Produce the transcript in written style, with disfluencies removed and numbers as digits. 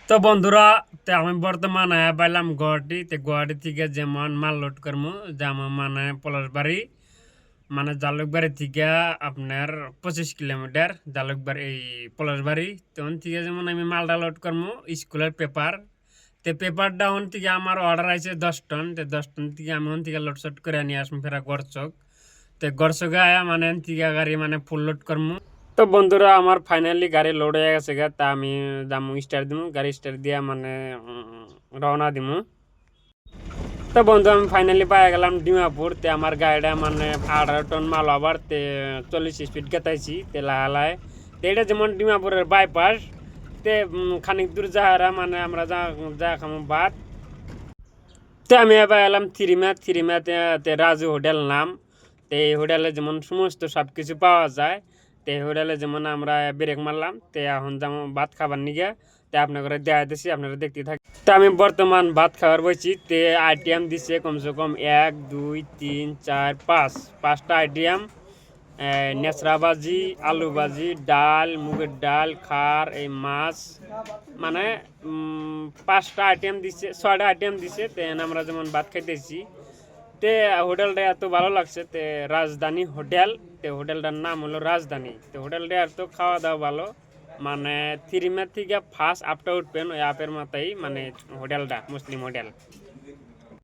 তো বন্ধুরা, আমি বর্তমানে পাইলাম গুয়াহাটি থেকে যেমন মাল লোড করবো যেমন মানে পলাশবাড়ি মানে জালুকবাড়ি থেকে আপনার 25 কিলোমিটার জালুকবাড়ি এই পলাশবাড়ি তখন থেকে যেমন আমি মালটা লোড করবো স্কুলের পেপার। পেপার ডাউন থেকে আমার অর্ডার আছে 10 টন। 10 টন থেকে আমি থেকে লোড শোড করে নিয়ে আসবো ফেরা গড়চক। গড়চকে আয়া মানে থেকে গাড়ি মানে ফুল লোড করবো। তো বন্ধুরা, আমার ফাইনালি গাড়ি লোড হয়ে গেছে গা। তা আমি যাবো স্টার্ট দিমু, গাড়ি স্টার্ট দিয়া মানে রওনা দিমু। তো বন্ধু, আমি ফাইনালি পাই গেলাম ডিমাপুর। আমার গাড়িটা মানে 18 টন মাল আবার 40 স্পিড গেতাইছি লাহালায়। এটা যেমন ডিমাপুরের বাইপাস খানিক দূর যাহারা মানে আমরা যা খামো ভাত। আমি এবার এলাম থ্রিমাতে রাজু হোটেল নাম। এই হোটেলে যেমন সমস্ত সব কিছু পাওয়া যায়। এই হোটেলে যেমন আমরা ব্রেক মারলাম। এখন যেমন ভাত খাবার নিগে আপনাকে দেখাই দিচ্ছি, আপনারা দেখতে থাকি। আমি বর্তমান ভাত খাবার বইছি। আইটেম দিচ্ছে কমসে কম 1 2 3 4 5 5টা আইটেম। নেচড়া ভাজি, আলু ভাজি, ডাল, মুগের ডাল, খার, এই মাছ মানে 5টা আইটেম দিচ্ছে, 6টা আইটেম দিচ্ছে। আমরা যেমন ভাত খাইতেছি হোটেলটা এত ভালো লাগছে। রাজধানী হোটেল। হোটেলটার নাম হলো রাজধানী। হোটেলটা এত খাওয়া দাওয়া ভালো মানে থ্রিমা থেকে ফার্স্ট আপটা উঠবেন ওই আপের মাথায় মানে হোটেলটা মুসলিম হোটেল।